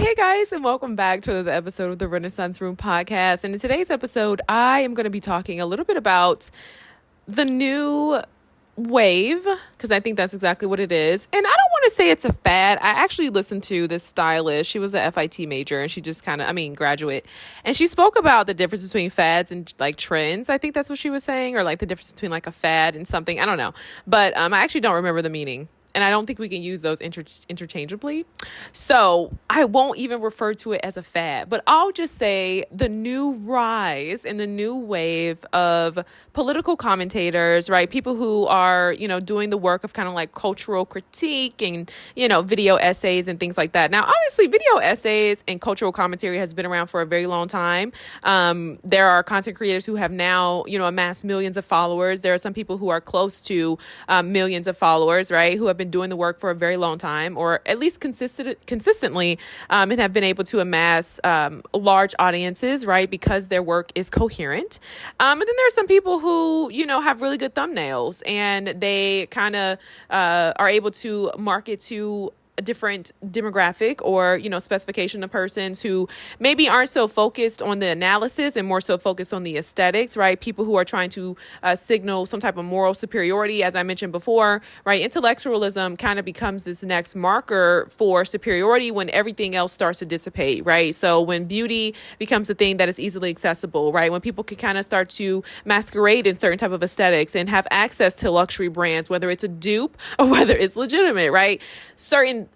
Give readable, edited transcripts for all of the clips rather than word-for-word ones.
Hey guys, and welcome back to another episode of the Renaissance Room podcast. And in today's episode, I am going to be talking a little bit about the new wave, because I think that's exactly what it is. And I don't want to say it's a fad. I actually listened to this stylist. She was a FIT major, and she just graduate. And she spoke about the difference between fads and like trends. I think that's what she was saying, or like the difference between like a fad and something. I don't know. But I actually don't remember the meaning. And I don't think we can use those interchangeably. So I won't even refer to it as a fad, but I'll just say the new rise and the new wave of political commentators, right? People who are, doing the work of kind of like cultural critique and, video essays and things like that. Now, obviously, video essays and cultural commentary has been around for a very long time. There are content creators who have now, amassed millions of followers. There are some people who are close to millions of followers, right? Who have been doing the work for a very long time, or at least consistently, and have been able to amass large audiences, right? Because their work is coherent. And then there are some people who, have really good thumbnails, and they kind of are able to market to a different demographic or, specification of persons who maybe aren't so focused on the analysis and more so focused on the aesthetics, right? People who are trying to signal some type of moral superiority, as I mentioned before, right? Intellectualism kind of becomes this next marker for superiority when everything else starts to dissipate, right? So when beauty becomes a thing that is easily accessible, right? When people can kind of start to masquerade in certain type of aesthetics and have access to luxury brands, whether it's a dupe or whether it's legitimate, right? Certain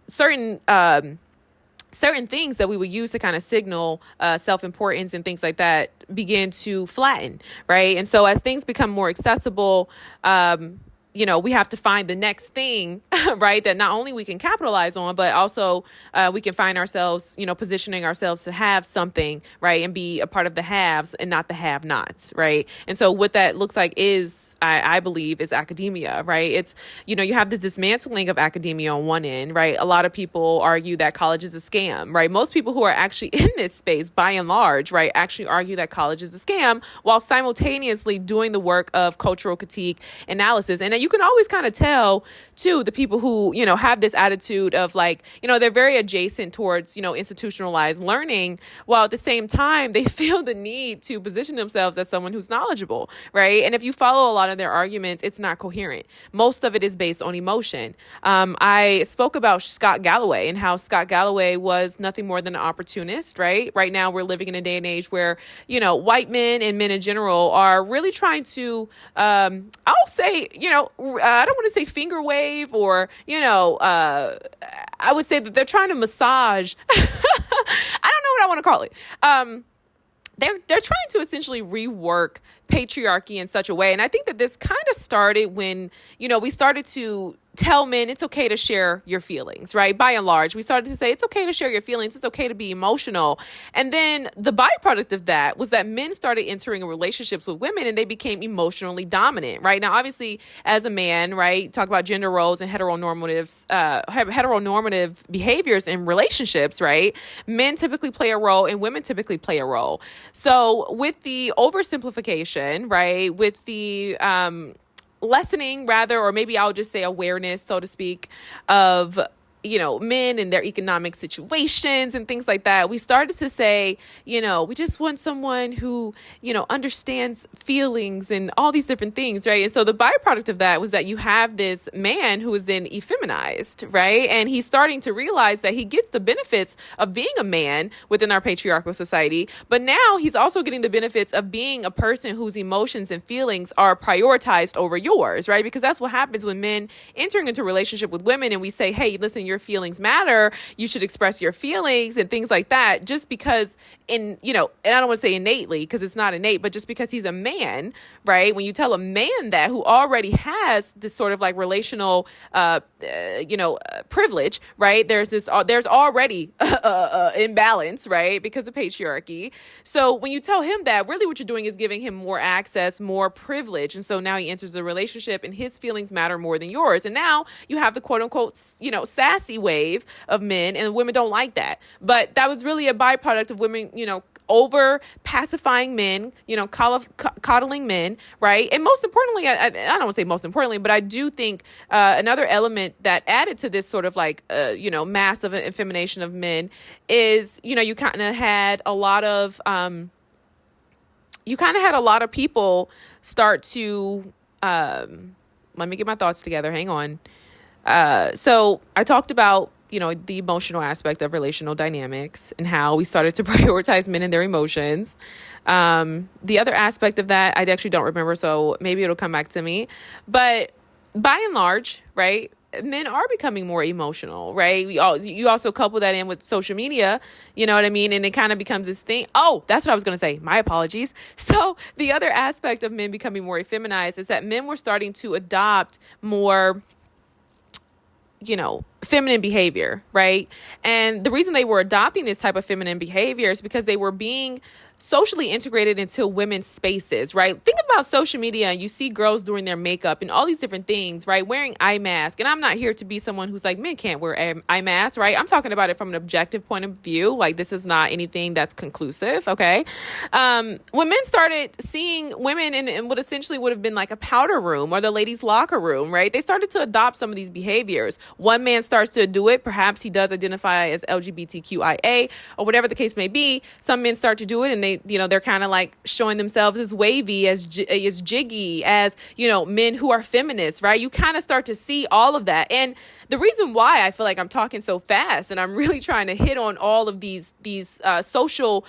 things that we would use to kind of signal self-importance and things like that begin to flatten, right? And so as things become more accessible, we have to find the next thing, right, that not only we can capitalize on, but also we can find ourselves, positioning ourselves to have something, right, and be a part of the haves and not the have-nots, right? And so what that looks like is, I believe, is academia, right? It's, you have this dismantling of academia on one end, right? A lot of people argue that college is a scam, right? Most people who are actually in this space, by and large, right, actually argue that college is a scam while simultaneously doing the work of cultural critique analysis. And you can always kind of tell, too, the people who, have this attitude of like, they're very adjacent towards, institutionalized learning, while at the same time, they feel the need to position themselves as someone who's knowledgeable, right? And if you follow a lot of their arguments, it's not coherent. Most of it is based on emotion. I spoke about Scott Galloway and how Scott Galloway was nothing more than an opportunist, right? Right now, we're living in a day and age where, white men and men in general are really trying to, I'll say, I don't want to say finger wave or, I would say that they're trying to massage. I don't know what I want to call it. They're trying to essentially rework patriarchy in such a way. And I think that this kind of started when, we started to tell men it's okay to share your feelings, right? By and large, we started to say it's okay to share your feelings. It's okay to be emotional. And then the byproduct of that was that men started entering relationships with women and they became emotionally dominant, right? Now, obviously, as a man, right, talk about gender roles and heteronormative behaviors in relationships, right? Men typically play a role and women typically play a role. So with the oversimplification, right, with the lessening rather, or maybe I'll just say awareness, so to speak, of men and their economic situations and things like that, we started to say, we just want someone who, understands feelings and all these different things, right? And so the byproduct of that was that you have this man who is then effeminized, right? And he's starting to realize that he gets the benefits of being a man within our patriarchal society, but now he's also getting the benefits of being a person whose emotions and feelings are prioritized over yours, right? Because that's what happens when men entering into a relationship with women and we say, hey, listen, your feelings matter, you should express your feelings and things like that, just because and I don't want to say innately because it's not innate, but just because he's a man, right? When you tell a man that who already has this sort of like relational, privilege, right? There's already imbalance, right? Because of patriarchy. So when you tell him that, really what you're doing is giving him more access, more privilege. And so now he enters the relationship and his feelings matter more than yours. And now you have the quote unquote, sassy wave of men, and women don't like that. But that was really a byproduct of women, over pacifying men, coddling men, right? And most importantly, I don't want to say most importantly, but I do think another element that added to this sort of like, massive effemination of men is, you kind of had a lot of people start to, let me get my thoughts together. Hang on. So I talked about, the emotional aspect of relational dynamics and how we started to prioritize men and their emotions. The other aspect of that, I actually don't remember, so maybe it'll come back to me. But by and large, right, men are becoming more emotional, right? You also couple that in with social media, you know what I mean? And it kind of becomes this thing. Oh, that's what I was going to say. My apologies. So the other aspect of men becoming more effeminized is that men were starting to adopt more, feminine behavior, right? And the reason they were adopting this type of feminine behavior is because they were being socially integrated into women's spaces, right? Think about social media and you see girls doing their makeup and all these different things, right? Wearing eye mask. And I'm not here to be someone who's like, men can't wear eye masks, right? I'm talking about it from an objective point of view. Like, this is not anything that's conclusive, okay? When men started seeing women in what essentially would have been like a powder room or the ladies' locker room, right? They started to adopt some of these behaviors. One man starts to do it. Perhaps he does identify as LGBTQIA or whatever the case may be. Some men start to do it and they're kind of like showing themselves as wavy, as jiggy, as, men who are feminists, right? You kind of start to see all of that. And the reason why I feel like I'm talking so fast and I'm really trying to hit on all of these social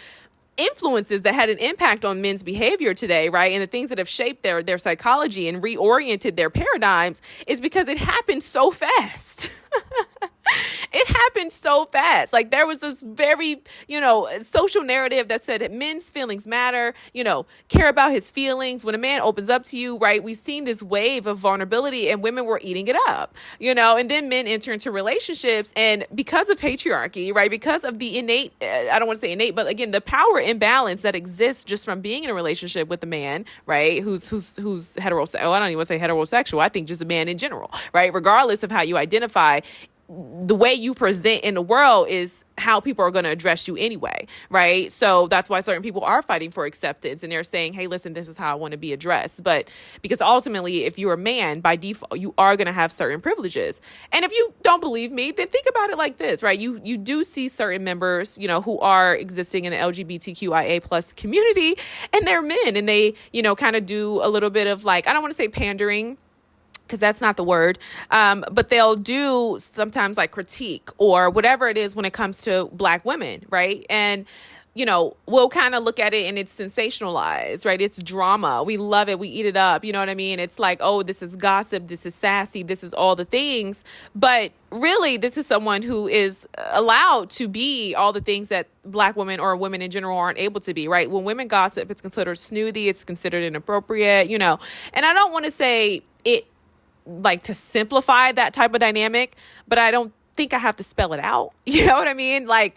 influences that had an impact on men's behavior today, right? And the things that have shaped their psychology and reoriented their paradigms is because it happened so fast. It happened so fast. Like, there was this very, social narrative that said that men's feelings matter, care about his feelings. When a man opens up to you, right, we've seen this wave of vulnerability and women were eating it up, and then men enter into relationships. And because of patriarchy, right, because of the innate, I don't want to say innate, but again, the power imbalance that exists just from being in a relationship with a man, right, who's heterosexual. I don't even want to say heterosexual. I think just a man in general, right, regardless of how you identify. The way you present in the world is how people are going to address you anyway, right? So that's why certain people are fighting for acceptance and they're saying, hey, listen, this is how I want to be addressed. But because ultimately, if you're a man, by default, you are going to have certain privileges. And if you don't believe me, then think about it like this, right? You do see certain members, who are existing in the LGBTQIA plus community, and they're men, and they, kind of do a little bit of like, I don't want to say pandering, because that's not the word, but they'll do sometimes like critique or whatever it is when it comes to Black women, right? And, we'll kind of look at it and it's sensationalized, right? It's drama. We love it. We eat it up. You know what I mean? It's like, oh, this is gossip. This is sassy. This is all the things. But really, this is someone who is allowed to be all the things that Black women or women in general aren't able to be, right? When women gossip, it's considered snooty. It's considered inappropriate, And I don't want to say it, like, to simplify that type of dynamic, but I don't think I have to spell it out. You know what I mean? Like,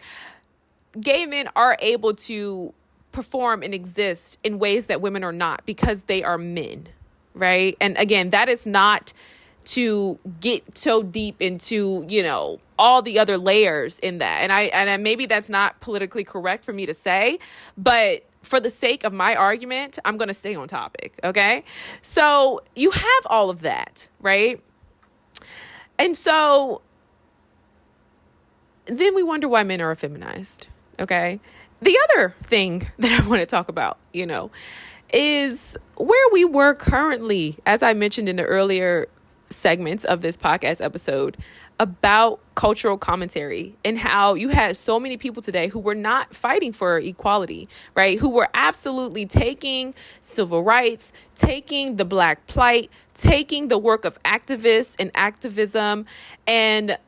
gay men are able to perform and exist in ways that women are not because they are men, right? And again, that is not to get so deep into, all the other layers in that. And I maybe that's not politically correct for me to say, but for the sake of my argument, I'm going to stay on topic. Okay. So you have all of that, right? And so then we wonder why men are effeminized. Okay. The other thing that I want to talk about, is where we were currently, as I mentioned in the earlier segments of this podcast episode, about cultural commentary and how you had so many people today who were not fighting for equality, right? Who were absolutely taking civil rights, taking the Black plight, taking the work of activists and activism and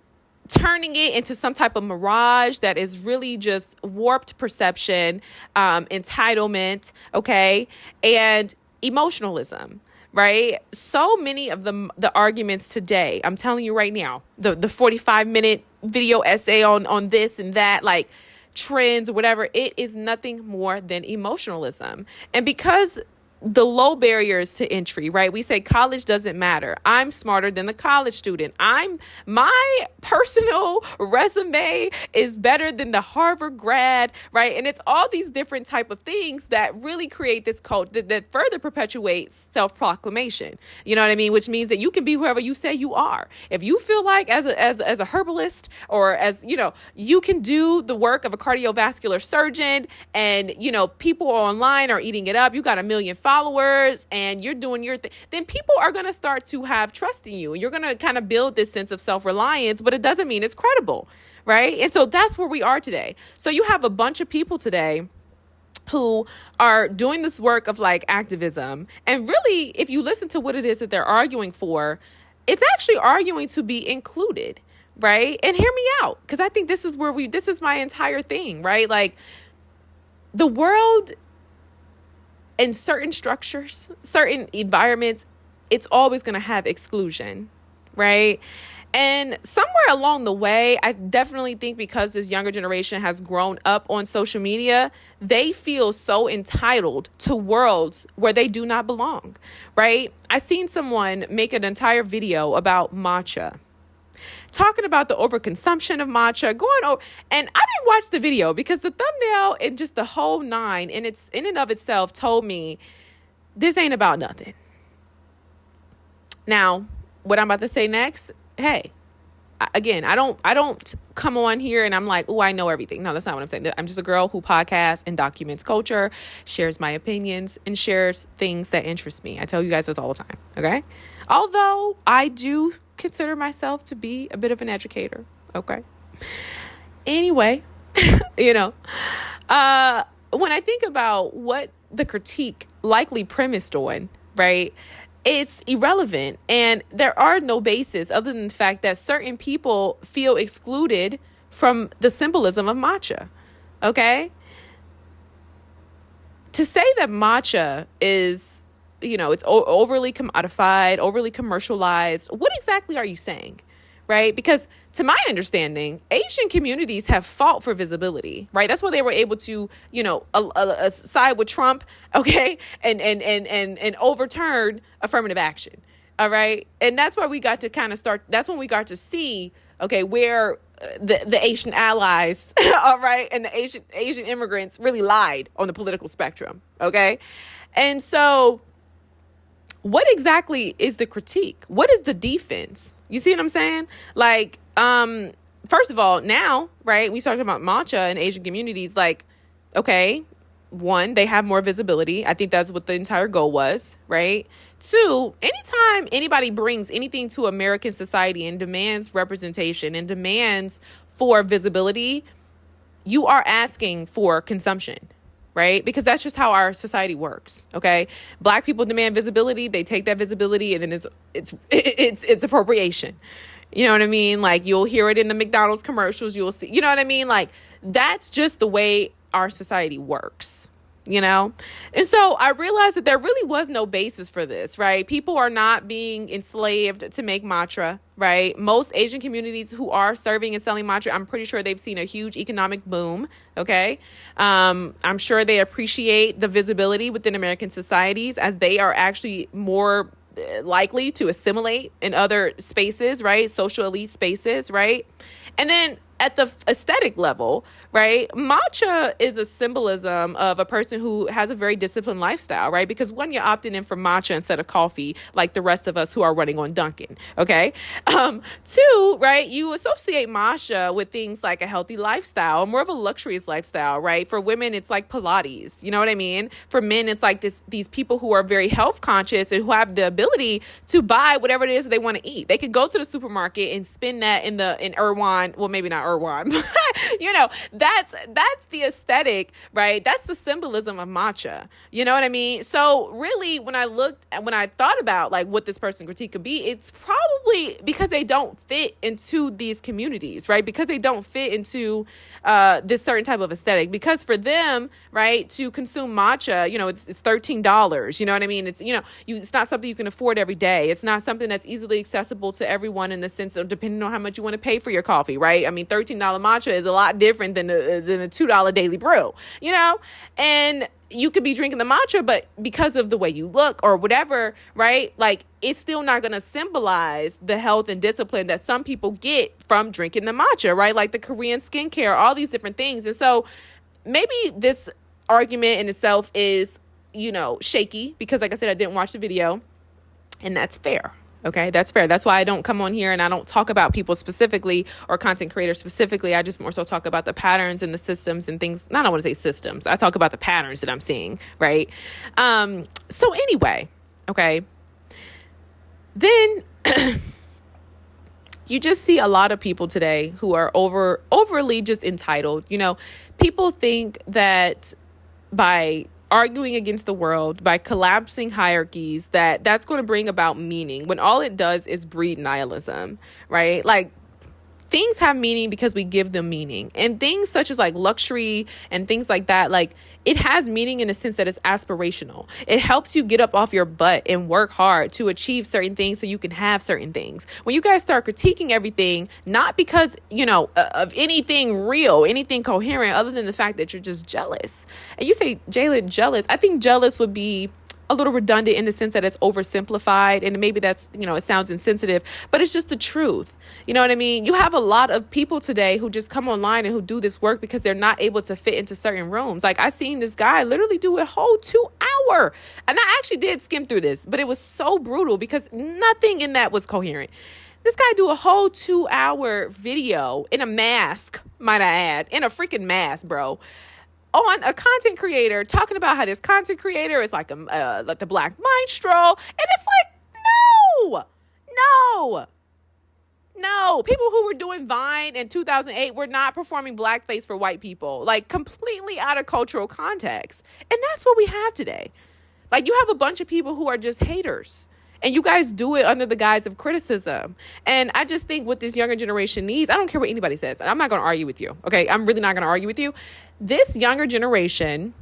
turning it into some type of mirage that is really just warped perception, entitlement, okay, and emotionalism. Right? So many of the arguments today, I'm telling you right now, the 45-minute video essay on this and that, like trends or whatever, it is nothing more than emotionalism. And because the low barriers to entry, right? We say college doesn't matter. I'm smarter than the college student. My personal resume is better than the Harvard grad, right? And it's all these different type of things that really create this cult that further perpetuates self-proclamation. You know what I mean? Which means that you can be whoever you say you are. If you feel like as a herbalist, or as, you can do the work of a cardiovascular surgeon, and, people online are eating it up. You got 1 million followers and you're doing your thing, then people are going to start to have trust in you. You're going to kind of build this sense of self-reliance, but it doesn't mean it's credible, right? And so that's where we are today. So you have a bunch of people today who are doing this work of like activism. And really, if you listen to what it is that they're arguing for, it's actually arguing to be included, right? And hear me out, because I think this is my entire thing, right? Like, the world, in certain structures, certain environments, it's always going to have exclusion, right? And somewhere along the way, I definitely think because this younger generation has grown up on social media, they feel so entitled to worlds where they do not belong, right? I seen someone make an entire video about matcha, talking about the overconsumption of matcha, going over, and I didn't watch the video because the thumbnail and just the whole nine and it's in and of itself told me this ain't about nothing. Now, what I'm about to say next, hey, again, I don't come on here and I'm like, oh, I know everything. No, that's not what I'm saying. I'm just a girl who podcasts and documents culture, shares my opinions, and shares things that interest me. I tell you guys this all the time, okay? Although I do consider myself to be a bit of an educator, okay? Anyway, when I think about what the critique likely premised on, right, it's irrelevant. And there are no basis other than the fact that certain people feel excluded from the symbolism of matcha, okay? To say that matcha is, it's overly commodified, overly commercialized, what exactly are you saying, right? Because to my understanding, Asian communities have fought for visibility, right? That's why they were able to, side with Trump, okay, and overturn affirmative action, all right? And that's why we got to kind of start, that's when we got to see, okay, where the Asian allies, all right, and the Asian immigrants really lied on the political spectrum, okay? And so what exactly is the critique? What is the defense? You see what I'm saying? Like, first of all, now, right, we talking about matcha in Asian communities, like, okay, one, they have more visibility. I think that's what the entire goal was, right? Two, anytime anybody brings anything to American society and demands representation and demands for visibility, you are asking for consumption, right? Because that's just how our society works. Okay. Black people demand visibility. They take that visibility and then it's appropriation. You know what I mean? Like, you'll hear it in the McDonald's commercials. You'll see, you know what I mean? Like, that's just the way our society works, And so I realized that there really was no basis for this, right? People are not being enslaved to make matcha, right? Most Asian communities who are serving and selling matcha, I'm pretty sure they've seen a huge economic boom, okay? I'm sure they appreciate the visibility within American societies as they are actually more likely to assimilate in other spaces, right? Social elite spaces, right? And then at the aesthetic level, right, matcha is a symbolism of a person who has a very disciplined lifestyle, right? Because one, you're opting in for matcha instead of coffee, like the rest of us who are running on Dunkin', okay? Two, right, you associate matcha with things like a healthy lifestyle, more of a luxurious lifestyle, right? For women, it's like Pilates, you know what I mean? For men, it's like these people who are very health conscious and who have the ability to buy whatever it is they want to eat. They could go to the supermarket and spend that in Irwan, well, maybe not Irwan, that's the aesthetic, right? That's the symbolism of matcha. You know what I mean? So really, when I thought about like what this person critique could be, it's probably because they don't fit into these communities, right? Because they don't fit into this certain type of aesthetic. Because for them, right, to consume matcha, it's $13. You know what I mean? It's it's not something you can afford every day. It's not something that's easily accessible to everyone in the sense of depending on how much you want to pay for your coffee, right? I mean, $13 $13 matcha is a lot different than a $2 daily brew, and you could be drinking the matcha, but because of the way you look or whatever, right? Like, it's still not going to symbolize the health and discipline that some people get from drinking the matcha, right? Like the Korean skincare, all these different things. And so maybe this argument in itself is, shaky because, like I said, I didn't watch the video, and that's fair. Okay, that's fair. That's why I don't come on here and I don't talk about people specifically or content creators specifically. I just more so talk about the patterns and the systems and things. I don't want to say systems. I talk about the patterns that I'm seeing, right? So anyway, okay. Then you just see a lot of people today who are overly just entitled. People think that by arguing against the world, by collapsing hierarchies, that's going to bring about meaning, when all it does is breed nihilism, right? Like, things have meaning because we give them meaning. And things such as like luxury and things like that, like, it has meaning in the sense that it's aspirational. It helps you get up off your butt and work hard to achieve certain things so you can have certain things. When you guys start critiquing everything, not because, of anything real, anything coherent, other than the fact that you're just jealous. And you say, Jalen, jealous. I think jealous would be a little redundant in the sense that it's oversimplified, and maybe that's, it sounds insensitive, but it's just the truth. You know what I mean? You have a lot of people today who just come online and who do this work because they're not able to fit into certain rooms. Like, I seen this guy literally do a whole 2-hour, and I actually did skim through this, but it was so brutal because nothing in that was coherent. This guy do a whole 2-hour video in a mask, might I add, in a freaking mask, bro, on a content creator talking about how this content creator is like the black minstrel. And it's like, no. People who were doing Vine in 2008 were not performing blackface for white people, like completely out of cultural context. And that's what we have today. Like, you have a bunch of people who are just haters. And you guys do it under the guise of criticism. And I just think what this younger generation needs, I don't care what anybody says. I'm not going to argue with you. Okay. I'm really not going to argue with you. This younger generation,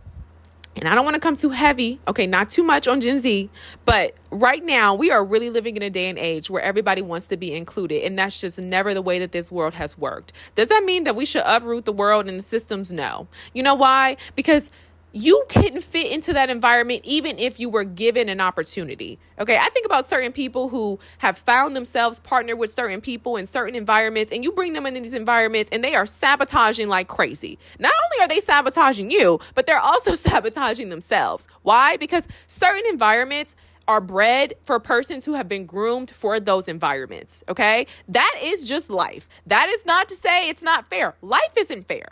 and I don't want to come too heavy. Okay. Not too much on Gen Z, but right now we are really living in a day and age where everybody wants to be included. And that's just never the way that this world has worked. Does that mean that we should uproot the world and the systems? No. You know why? Because you couldn't fit into that environment even if you were given an opportunity. Okay, I think about certain people who have found themselves partnered with certain people in certain environments, and you bring them into these environments and they are sabotaging like crazy. Not only are they sabotaging you, but they're also sabotaging themselves. Why? Because certain environments are bred for persons who have been groomed for those environments. Okay, that is just life. That is not to say it's not fair. Life isn't fair.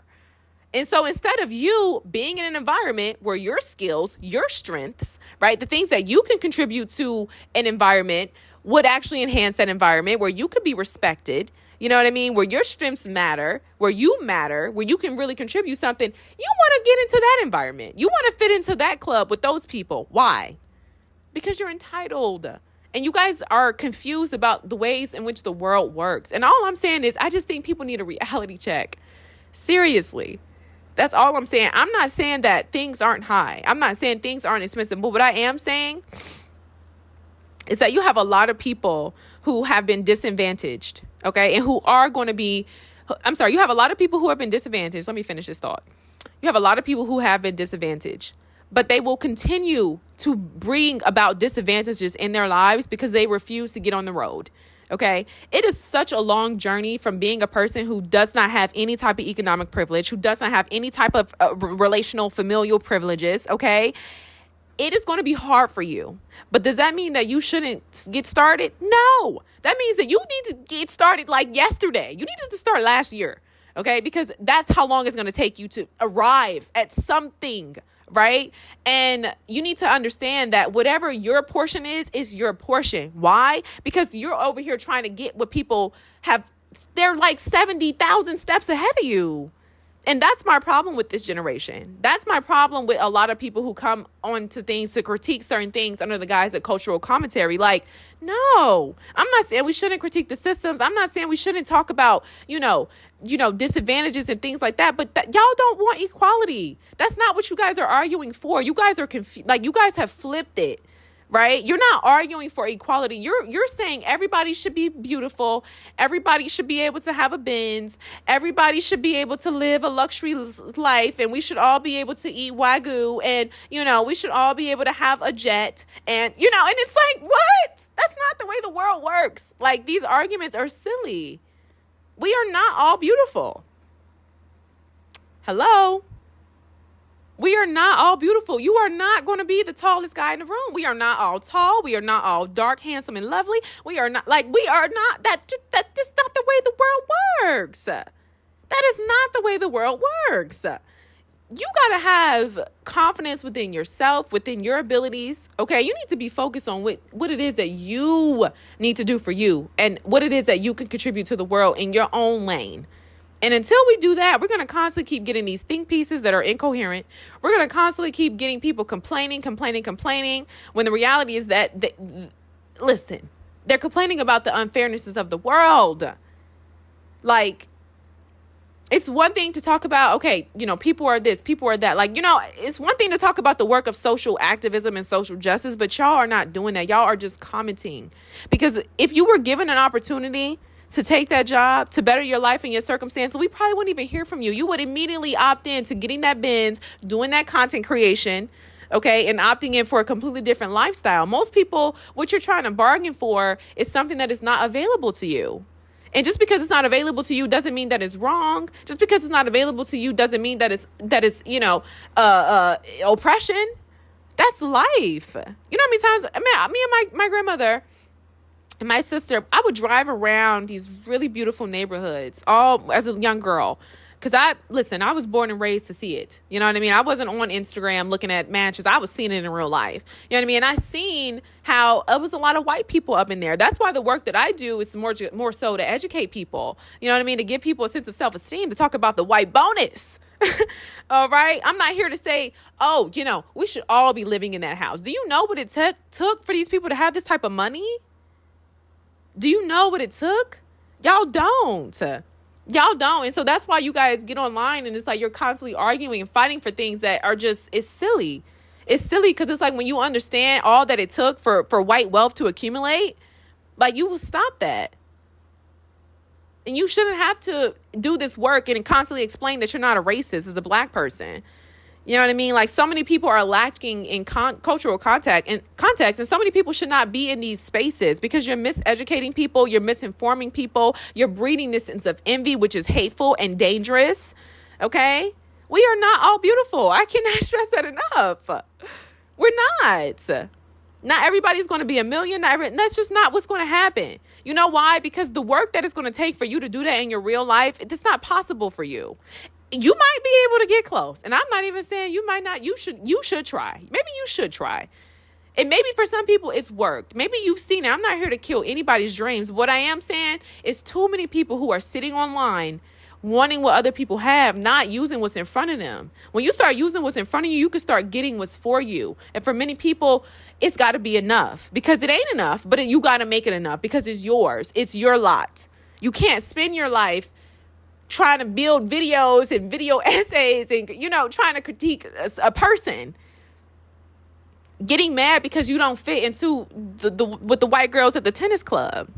And so instead of you being in an environment where your skills, your strengths, right, the things that you can contribute to an environment would actually enhance that environment, where you could be respected, you know what I mean, where your strengths matter, where you matter, where you can really contribute something, you want to get into that environment. You want to fit into that club with those people. Why? Because you're entitled. And you guys are confused about the ways in which the world works. And all I'm saying is, I just think people need a reality check. Seriously. That's all I'm saying. I'm not saying that things aren't high. I'm not saying things aren't expensive. But what I am saying is that you have a lot of people who have been disadvantaged, okay, and who are going to be, you have a lot of people who have been disadvantaged. Let me finish this thought. You have a lot of people who have been disadvantaged, but they will continue to bring about disadvantages in their lives because they refuse to get on the road. Okay, it is such a long journey from being a person who does not have any type of economic privilege, who does not have any type of relational, familial privileges. Okay, it is going to be hard for you. But does that mean that you shouldn't get started? No, that means that you need to get started like yesterday. You needed to start last year. Okay, because that's how long it's going to take you to arrive at something. Right? And you need to understand that whatever your portion is your portion. Why? Because you're over here trying to get what people have. They're like 70,000 steps ahead of you. And that's my problem with this generation. That's my problem with a lot of people who come onto things to critique certain things under the guise of cultural commentary. Like, no, I'm not saying we shouldn't critique the systems. I'm not saying we shouldn't talk about, disadvantages and things like that. But y'all don't want equality. That's not what you guys are arguing for. You guys are confused. Like, you guys have flipped it. right? You're not arguing for equality. You're saying everybody should be beautiful. Everybody should be able to have a Benz. Everybody should be able to live a luxury life. And we should all be able to eat Wagyu. And, we should all be able to have a jet. And, and it's like, what? That's not the way the world works. Like, these arguments are silly. We are not all beautiful. Hello? We are not all beautiful. You are not going to be the tallest guy in the room. We are not all tall. We are not all dark, handsome, and lovely. We are not that's not the way the world works. That is not the way the world works. You got to have confidence within yourself, within your abilities. Okay. You need to be focused on what it is that you need to do for you and what it is that you can contribute to the world in your own lane. And until we do that, we're going to constantly keep getting these think pieces that are incoherent. We're going to constantly keep getting people complaining, when the reality is that, listen, they're complaining about the unfairnesses of the world. Like, it's one thing to talk about, okay, people are this, people are that. Like, it's one thing to talk about the work of social activism and social justice, but y'all are not doing that. Y'all are just commenting. Because if you were given an opportunity to take that job, to better your life and your circumstances, we probably wouldn't even hear from you. You would immediately opt in to getting that Benz, doing that content creation, okay, and opting in for a completely different lifestyle. Most people, what you're trying to bargain for is something that is not available to you. And just because it's not available to you doesn't mean that it's wrong. Just because it's not available to you doesn't mean that it's oppression. That's life. You know how many times, me and my grandmother and my sister, I would drive around these really beautiful neighborhoods all as a young girl. Because I was born and raised to see it. You know what I mean? I wasn't on Instagram looking at mansions. I was seeing it in real life. You know what I mean? And I seen how it was a lot of white people up in there. That's why the work that I do is more so to educate people. You know what I mean? To give people a sense of self-esteem, to talk about the white bonus. All right? I'm not here to say, we should all be living in that house. Do you know what it took for these people to have this type of money? Do you know what it took? Y'all don't. And so that's why you guys get online and it's like you're constantly arguing and fighting for things that are just, it's silly. It's silly because it's like when you understand all that it took for white wealth to accumulate, like you will stop that. And you shouldn't have to do this work and constantly explain that you're not a racist as a black person. You know what I mean? Like so many people are lacking in cultural context, and so many people should not be in these spaces because you're miseducating people, you're misinforming people, you're breeding this sense of envy, which is hateful and dangerous. Okay? We are not all beautiful. I cannot stress that enough. We're not. Not everybody's going to be a millionaire. That's just not what's going to happen. You know why? Because the work that it's going to take for you to do that in your real life, it's not possible for you. You might be able to get close. And I'm not even saying you might not. You should try. Maybe you should try. And maybe for some people it's worked. Maybe you've seen it. I'm not here to kill anybody's dreams. What I am saying is too many people who are sitting online wanting what other people have, not using what's in front of them. When you start using what's in front of you, you can start getting what's for you. And for many people, it's got to be enough because it ain't enough, but you got to make it enough because it's yours. It's your lot. You can't spend your life trying to build videos and video essays and, trying to critique a person. Getting mad because you don't fit into with the white girls at the tennis club.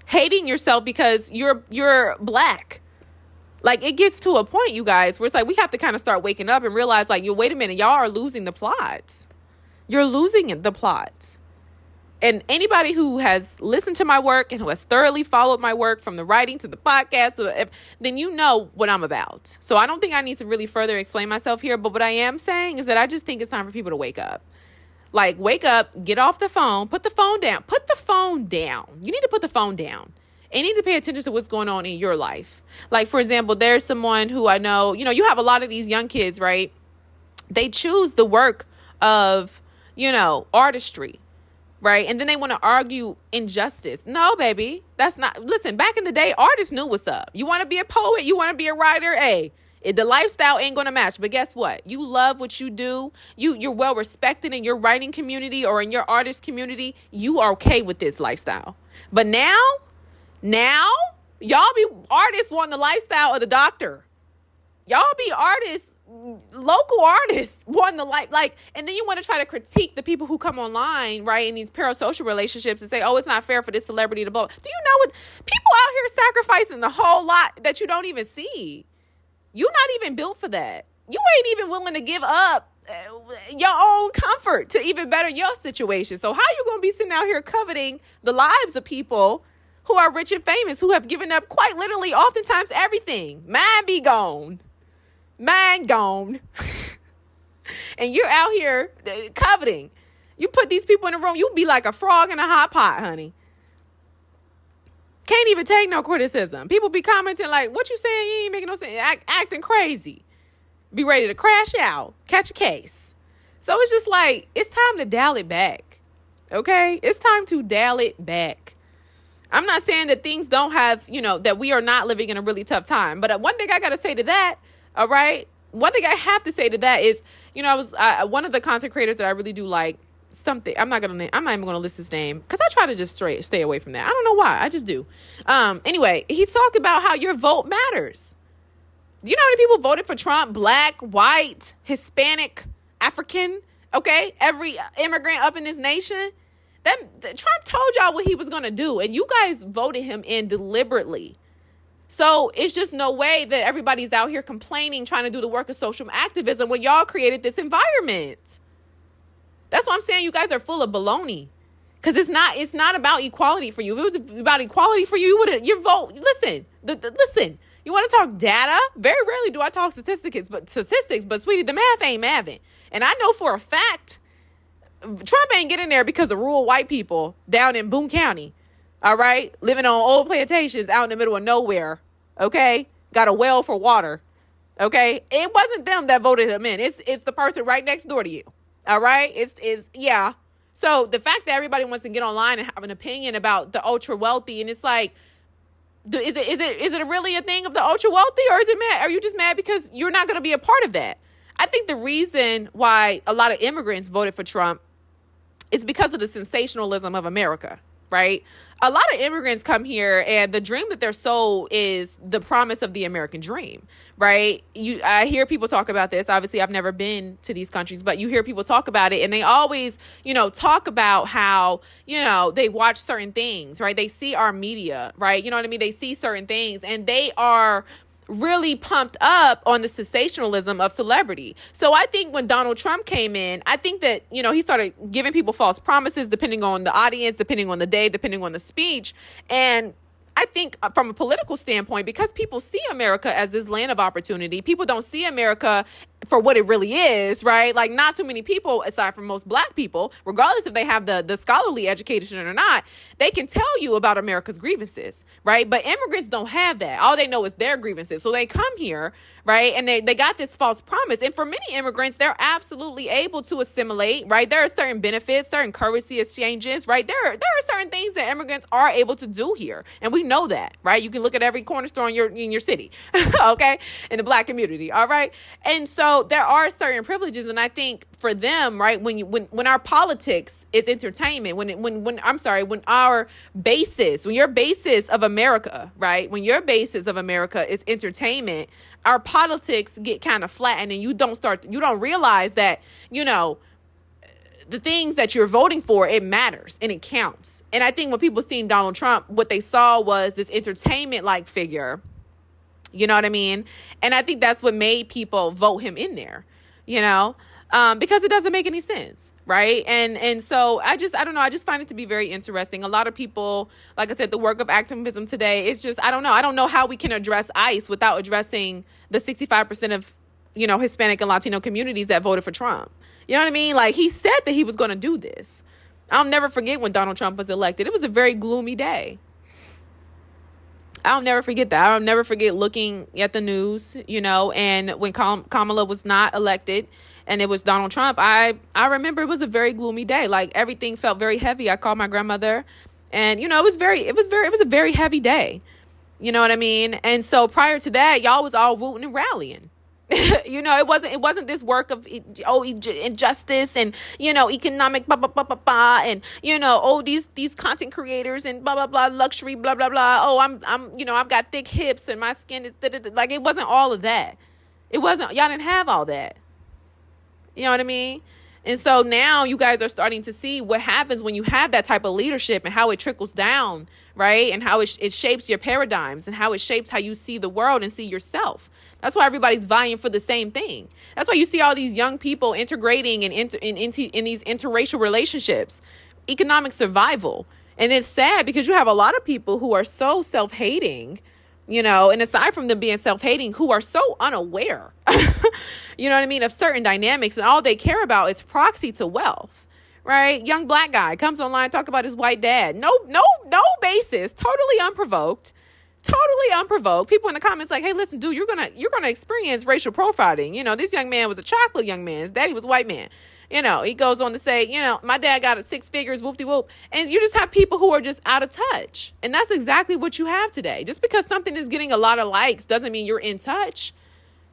Hating yourself because you're black. Like, it gets to a point, you guys, where it's like we have to kind of start waking up and realize, like, wait a minute, y'all are losing the plot. You're losing the plot. And anybody who has listened to my work and who has thoroughly followed my work from the writing to the podcast, then you know what I'm about. So I don't think I need to really further explain myself here. But what I am saying is that I just think it's time for people to wake up. Like, wake up, get off the phone, put the phone down. Put the phone down. You need to put the phone down. And you need to pay attention to what's going on in your life. Like, for example, there's someone who I know, you have a lot of these young kids, right? They choose the work of, artistry. Right. And then they want to argue injustice. No, baby, that's not. Listen, back in the day, artists knew what's up. You want to be a poet. You want to be a writer. Hey, the lifestyle ain't going to match. But guess what? You love what you do. You're well respected in your writing community or in your artist community. You are okay with this lifestyle. But now y'all be artists wanting the lifestyle of the doctor. Y'all be artists, local artists, wanting to like, and then you want to try to critique the people who come online, right, in these parasocial relationships and say, oh, it's not fair for this celebrity to blow. Do you know what people out here sacrificing the whole lot that you don't even see? You're not even built for that. You ain't even willing to give up your own comfort to even better your situation. So how you going to be sitting out here coveting the lives of people who are rich and famous, who have given up quite literally oftentimes everything? Mine be gone. Mine gone. And you're out here coveting. You put these people in a room, you'll be like a frog in a hot pot, honey. Can't even take no criticism. People be commenting like, what you saying? You ain't making no sense. Acting crazy. Be ready to crash out. Catch a case. So it's just like, it's time to dial it back. Okay? It's time to dial it back. I'm not saying that things don't have, that we are not living in a really tough time. But one thing I got to say to that, all right? One thing I have to say to that is, I was one of the content creators that I really do like, something. I'm not even gonna list his name because I try to just stay away from that. I don't know why. I just do. Anyway, he's talking about how your vote matters. You know how many people voted for Trump? Black, white, Hispanic, African. Okay, every immigrant up in this nation. Trump told y'all what he was gonna do, and you guys voted him in deliberately. So it's just no way that everybody's out here complaining, trying to do the work of social activism when y'all created this environment. That's why I'm saying you guys are full of baloney. Because it's not about equality for you. If it was about equality for you, you would have your vote. Listen. You want to talk data? Very rarely do I talk statistics, but sweetie, the math ain't mathing. And I know for a fact Trump ain't getting there because of rural white people down in Boone County. All right? Living on old plantations out in the middle of nowhere. Okay? Got a well for water. Okay? It wasn't them that voted him in. It's the person right next door to you. All right? Yeah. So the fact that everybody wants to get online and have an opinion about the ultra wealthy, and it's like, is it really a thing of the ultra wealthy, or is it mad? Are you just mad because you're not going to be a part of that? I think the reason why a lot of immigrants voted for Trump is because of the sensationalism of America, right? A lot of immigrants come here and the dream that they're sold is the promise of the American dream, right? I hear people talk about this. Obviously, I've never been to these countries, but you hear people talk about it, and they always, talk about how, they watch certain things, right? They see our media, right? You know what I mean? They see certain things and they are really pumped up on the sensationalism of celebrity. So I think when Donald Trump came in, I think that, he started giving people false promises depending on the audience, depending on the day, depending on the speech. And I think from a political standpoint, because people see America as this land of opportunity, people don't see America for what it really is, right? Like, not too many people, aside from most black people, regardless if they have the scholarly education or not, they can tell you about America's grievances, right? But immigrants don't have that. All they know is their grievances. So they come here, right? And they got this false promise. And for many immigrants, they're absolutely able to assimilate, right? There are certain benefits, certain currency exchanges, right? There are certain things that immigrants are able to do here. And we know that, right? You can look at every corner store in your city, okay? In the black community, all right? And so there are certain privileges, and I think for them, right, when our politics is entertainment, when your basis of America, right, when your basis of America is entertainment, our politics get kind of flattened, and you don't realize that, the things that you're voting for, it matters and it counts. And I think when people seen Donald Trump, what they saw was this entertainment-like figure. You know what I mean? And I think that's what made people vote him in there, because it doesn't make any sense, right? And so I don't know. I just find it to be very interesting. A lot of people, like I said, the work of activism today, it's just, I don't know. I don't know how we can address ICE without addressing the 65% of, Hispanic and Latino communities that voted for Trump. You know what I mean? Like, he said that he was going to do this. I'll never forget when Donald Trump was elected. It was a very gloomy day. I'll never forget that. I'll never forget looking at the news, and when Kamala was not elected and it was Donald Trump, I remember it was a very gloomy day. Like, everything felt very heavy. I called my grandmother and, it was a very heavy day. You know what I mean? And so prior to that, y'all was all rooting and rallying. It wasn't this work of injustice and economic blah blah blah blah blah and these content creators and blah blah blah luxury blah blah blah. Oh, I'm I've got thick hips and my skin is like, it wasn't all of that. It wasn't, y'all didn't have all that. You know what I mean? And so now you guys are starting to see what happens when you have that type of leadership and how it trickles down, right? And how it shapes your paradigms and how it shapes how you see the world and see yourself. That's why everybody's vying for the same thing. That's why you see all these young people integrating in these interracial relationships, economic survival. And it's sad because you have a lot of people who are so self-hating, you know, and aside from them being self-hating, who are so unaware, you know what I mean, of certain dynamics, and all they care about is proxy to wealth, right? Young black guy comes online, talk about his white dad. No basis, totally unprovoked. People in the comments like, hey, listen, dude, you're gonna experience racial profiling. You know, this young man was a chocolate young man. His daddy was a white man. You know, he goes on to say, you know, my dad got 6 figures, whoop-de-whoop. And you just have people who are just out of touch. And that's exactly what you have today. Just because something is getting a lot of likes doesn't mean you're in touch.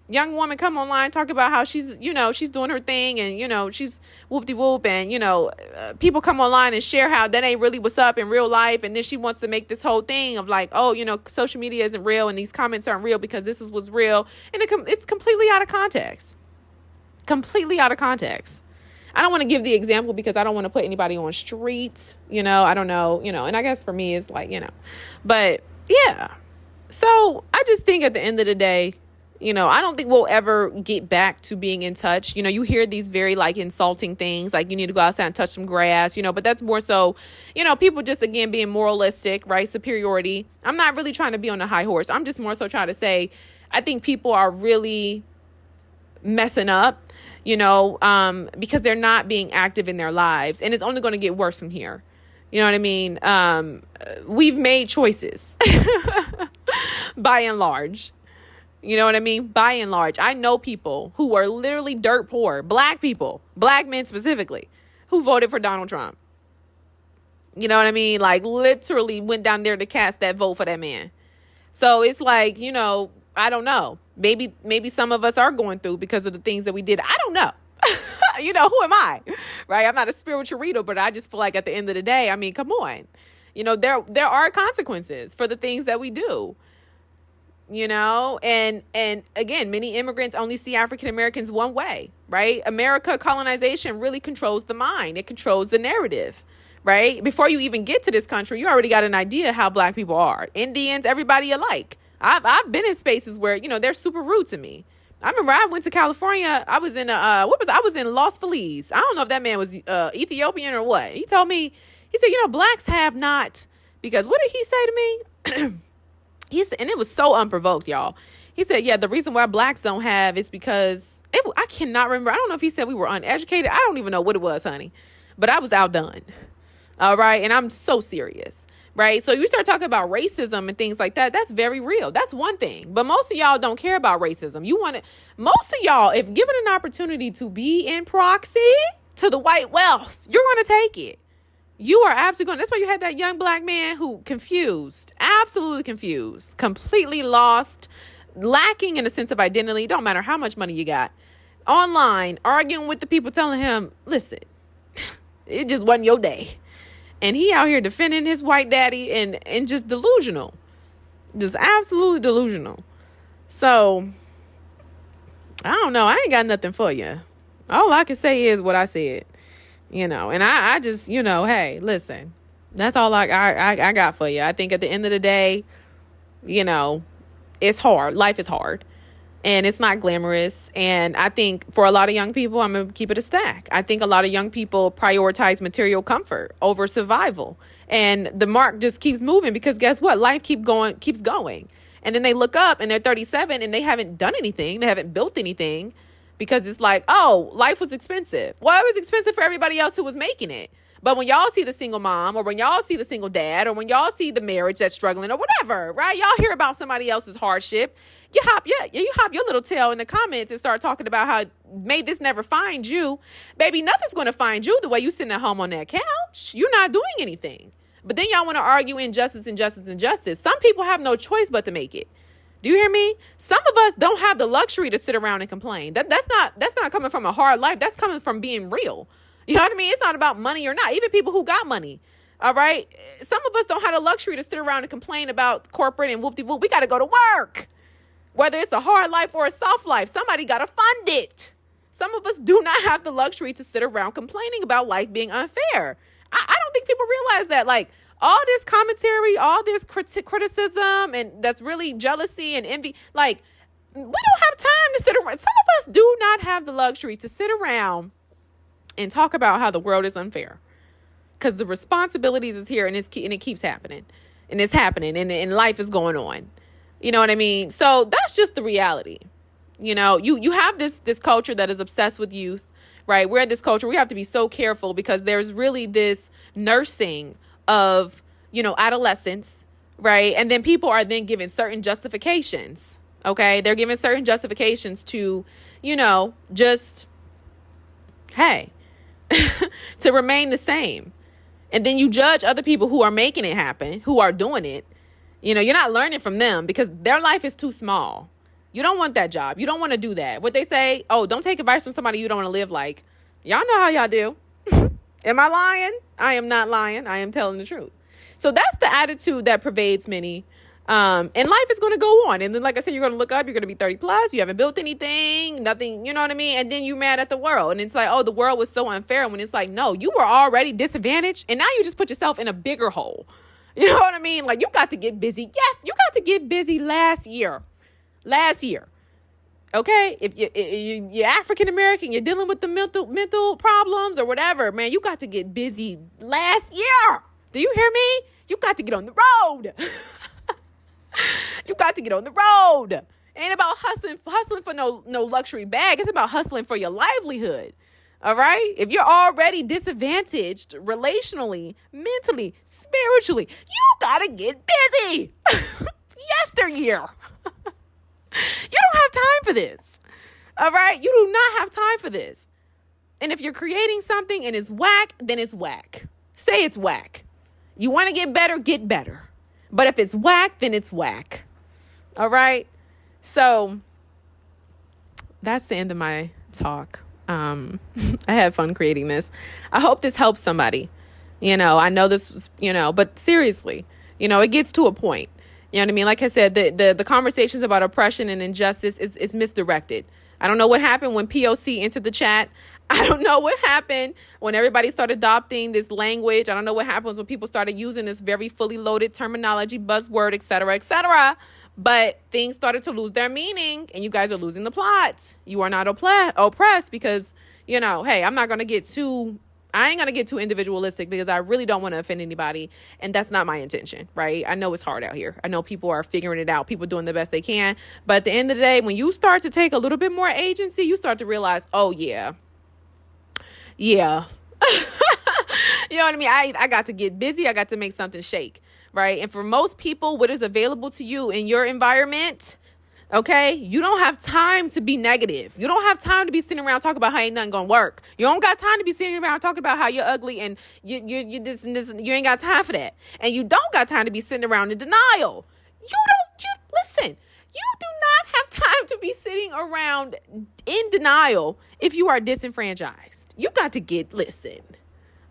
Young woman come online, talk about how she's, you know, she's doing her thing and, you know, she's whoop-de-whoop. And, you know, people come online and share how that ain't really what's up in real life. And then she wants to make this whole thing of like, oh, you know, social media isn't real and these comments aren't real because this is what's real. And it's completely out of context. Completely out of context. I don't want to give the example because I don't want to put anybody on street, you know, I don't know, you know, and I guess for me it's like, you know, but yeah. So I just think at the end of the day, you know, I don't think we'll ever get back to being in touch. You know, you hear these very like insulting things like you need to go outside and touch some grass, you know, but that's more so, you know, people just, again, being moralistic, right? Superiority. I'm not really trying to be on a high horse. I'm just more so trying to say, I think people are really messing up, you know, because they're not being active in their lives. And it's only going to get worse from here. You know what I mean? We've made choices by and large. You know what I mean? By and large, I know people who are literally dirt poor, black people, black men specifically, who voted for Donald Trump. You know what I mean? Like literally went down there to cast that vote for that man. So it's like, you know, I don't know. Maybe some of us are going through because of the things that we did. I don't know. You know, who am I? Right? I'm not a spiritual reader, but I just feel like at the end of the day, I mean, come on. You know, there are consequences for the things that we do. You know, and again, many immigrants only see African Americans one way, right? America colonization really controls the mind. It controls the narrative, right? Before you even get to this country, you already got an idea how black people are. Indians, everybody alike. I've been in spaces where, you know, they're super rude to me. I remember I went to California. I was in I was in Los Feliz. I don't know if that man was Ethiopian or what. He told me, he said, you know, blacks have not, because what did he say to me? He said, and it was so unprovoked, y'all. He said, yeah, the reason why blacks don't have is because I cannot remember. I don't know if he said we were uneducated. I don't even know what it was, honey. But I was outdone. All right. And I'm so serious. Right. So you start talking about racism and things like that. That's very real. That's one thing. But most of y'all don't care about racism. Most of y'all, if given an opportunity to be in proxy to the white wealth, you're going to take it. You are absolutely going. That's why you had that young black man who confused, absolutely confused, completely lost, lacking in a sense of identity. Don't matter how much money you got. Online, arguing with the people, telling him, listen, it just wasn't your day. And he out here defending his white daddy and just delusional. Just absolutely delusional. So, I don't know. I ain't got nothing for you. All I can say is what I said. You know, and I just, you know, hey, listen, that's all I got for you. I think at the end of the day, you know, it's hard. Life is hard and it's not glamorous. And I think for a lot of young people, I'm going to keep it a stack. I think a lot of young people prioritize material comfort over survival. And the mark just keeps moving because guess what? Life keeps going. And then they look up and they're 37 and they haven't done anything. They haven't built anything. Because it's like, oh, life was expensive. Well, it was expensive for everybody else who was making it. But when y'all see the single mom or when y'all see the single dad or when y'all see the marriage that's struggling or whatever, right? Y'all hear about somebody else's hardship. You hop your little tail in the comments and start talking about how may this never find you. Baby, nothing's going to find you the way you sitting at home on that couch. You're not doing anything. But then y'all want to argue injustice. Some people have no choice but to make it. Do you hear me? Some of us don't have the luxury to sit around and complain. That's not coming from a hard life. That's coming from being real. You know what I mean? It's not about money or not. Even people who got money. All right. Some of us don't have the luxury to sit around and complain about corporate and whoop-de-whoop. We got to go to work. Whether it's a hard life or a soft life, somebody got to fund it. Some of us do not have the luxury to sit around complaining about life being unfair. I don't think people realize that, like, all this commentary, all this criticism, and that's really jealousy and envy. Like, we don't have time to sit around. Some of us do not have the luxury to sit around and talk about how the world is unfair, because the responsibilities is here, and it keeps happening, and it's happening, and life is going on. You know what I mean? So that's just the reality. You know, you have this culture that is obsessed with youth, right? We're in this culture. We have to be so careful because there's really this nursing of, adolescence, right? And then people are then given certain justifications. Okay. They're given certain justifications to, just, hey, to remain the same. And then you judge other people who are making it happen, who are doing it. You're not learning from them because their life is too small. You don't want that job. You don't want to do that. What they say, oh, don't take advice from somebody you don't want to live like. Y'all know how y'all do. Am I lying? I am not lying. I am telling the truth. So that's the attitude that pervades many. And life is going to go on. And then, like I said, you're going to look up, you're going to be 30 plus. You haven't built anything, nothing, you know what I mean? And then you're mad at the world. And it's like, oh, the world was so unfair. When it's like, no, you were already disadvantaged. And now you just put yourself in a bigger hole. You know what I mean? Like, you got to get busy. Yes, you got to get busy last year. Okay, if you're African American, you're dealing with the mental problems or whatever, man, you got to get busy last year. Do you hear me? You got to get on the road. You got to get on the road. It ain't about hustling for no luxury bag. It's about hustling for your livelihood. All right? If you're already disadvantaged relationally, mentally, spiritually, you got to get busy. Yesteryear. You don't have time for this. All right? You do not have time for this. And if you're creating something and it's whack, then it's whack. Say it's whack. You want to get better. But if it's whack, then it's whack. All right? So that's the end of my talk. I had fun creating this. I hope this helps somebody. I know this was, but seriously, it gets to a point. You know what I mean? Like I said, the conversations about oppression and injustice is misdirected. I don't know what happened when POC entered the chat. I don't know what happened when everybody started adopting this language. I don't know what happens when people started using this very fully loaded terminology, buzzword, et cetera, et cetera. But things started to lose their meaning, and you guys are losing the plot. You are not oppressed because, hey, I ain't going to get too individualistic because I really don't want to offend anybody. And that's not my intention, right? I know it's hard out here. I know people are figuring it out. People doing the best they can. But at the end of the day, when you start to take a little bit more agency, you start to realize, oh, yeah. You know what I mean? I got to get busy. I got to make something shake, right? And for most people, what is available to you in your environment, okay, you don't have time to be negative. You don't have time to be sitting around talking about how ain't nothing gonna work. You don't got time to be sitting around talking about how you're ugly and you this and this. You ain't got time for that. And you don't got time to be sitting around in denial. Listen. You do not have time to be sitting around in denial if you are disenfranchised. You got to listen.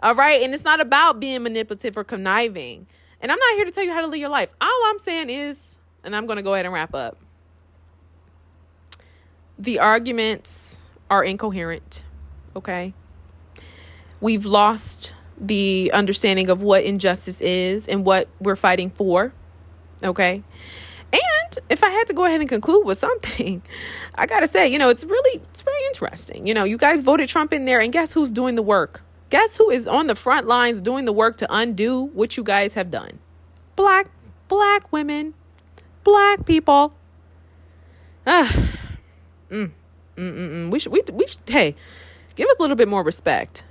All right. And it's not about being manipulative or conniving. And I'm not here to tell you how to live your life. All I'm saying is, and I'm going to go ahead and wrap up. The arguments are incoherent. Okay. We've lost the understanding of what injustice is and what we're fighting for. Okay. And if I had to go ahead and conclude with something, I got to say, it's very interesting. You guys voted Trump in there, and guess who's doing the work? Guess who is on the front lines doing the work to undo what you guys have done? Black women, black people. We should, hey, give us a little bit more respect.